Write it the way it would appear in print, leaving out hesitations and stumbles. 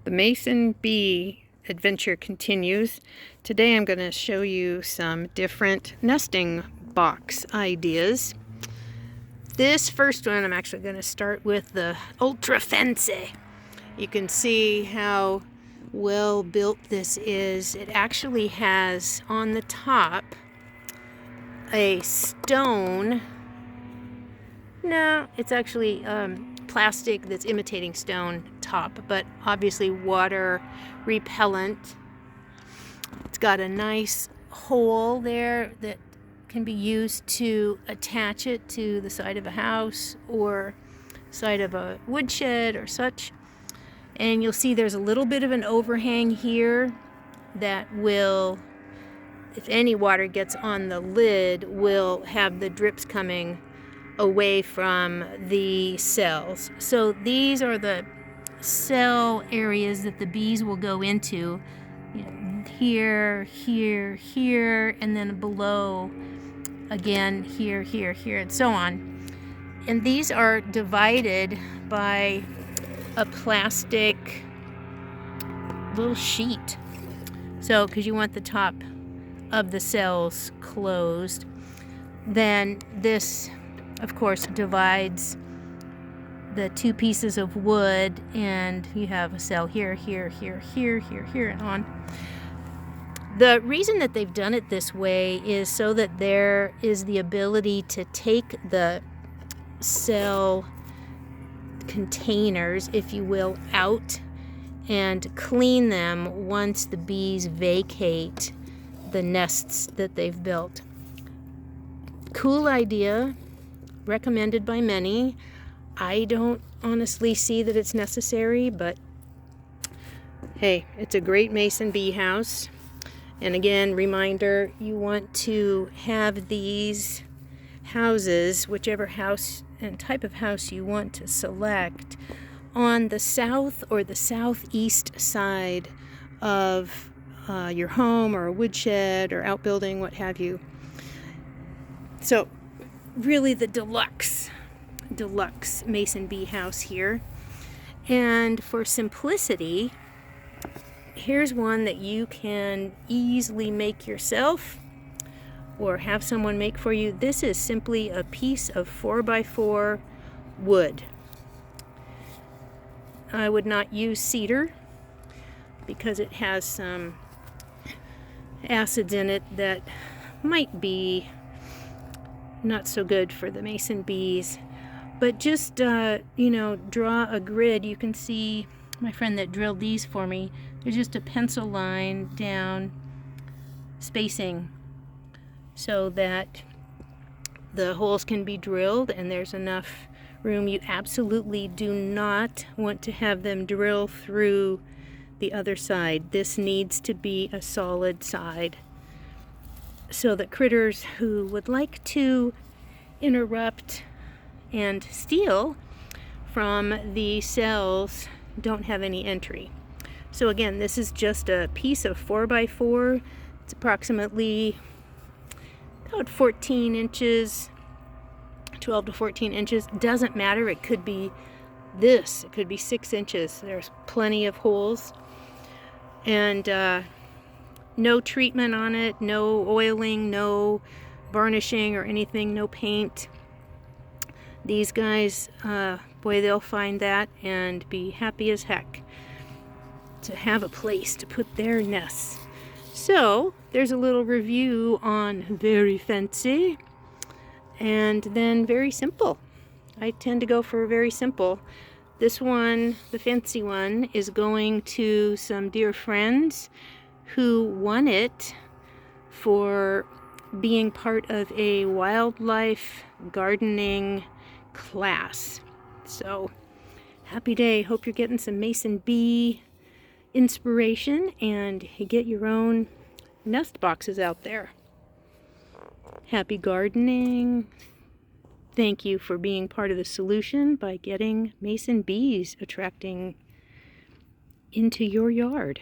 The Mason bee adventure continues. Today I'm going to show you some different nesting box ideas. This first one I'm actually going to start with the Ultra Fancy. You can see how well built this is. It actually has on the top a stone. No, it's actually plastic that's imitating stone top, but obviously water repellent. It's got a nice hole there that can be used to attach it to the side of a house or side of a woodshed or such. And you'll see there's a little bit of an overhang here that will, if any water gets on the lid, will have the drips coming away from the cells. So these are the cell areas that the bees will go into. Here, here, here, and then below again, here, here, here, and so on. And these are divided by a plastic little sheet. So, because you want the top of the cells closed, then this, of course, divides the two pieces of wood, and you have a cell here, here, here, here, here, here, and on. The reason that they've done it this way is so that there is the ability to take the cell containers, if you will, out and clean them once the bees vacate the nests that they've built. Cool idea, recommended by many. I don't honestly see that it's necessary, but hey, it's a great mason bee house. And again, reminder, you want to have these houses, whichever house and type of house you want to select, on the south or the southeast side of your home or a woodshed or outbuilding, what have you. So really the deluxe mason bee house here. And for simplicity, here's one that you can easily make yourself or have someone make for you. This is simply a piece of 4x4 wood. I would not use cedar because it has some acids in it that might be not so good for the mason bees. But just, draw a grid. You can see my friend that drilled these for me. There's just a pencil line down spacing so that the holes can be drilled and there's enough room. You absolutely do not want to have them drill through the other side. This needs to be a solid side so that critters who would like to interrupt and steal from the cells don't have any entry. So again, this is just a piece of 4x4. It's approximately about 14 inches, 12 to 14 inches. Doesn't matter, it could be this, it could be 6 inches. There's plenty of holes. And no treatment on it, no oiling, no varnishing or anything, no paint. These guys, boy, they'll find that and be happy as heck to have a place to put their nests. So there's a little review on very fancy and then very simple. I tend to go for very simple. This one, the fancy one, is going to some dear friends who won it for being part of a wildlife gardening class. So happy day. Hope you're getting some mason bee inspiration and you get your own nest boxes out there. Happy gardening. Thank you for being part of the solution by getting mason bees attracting into your yard.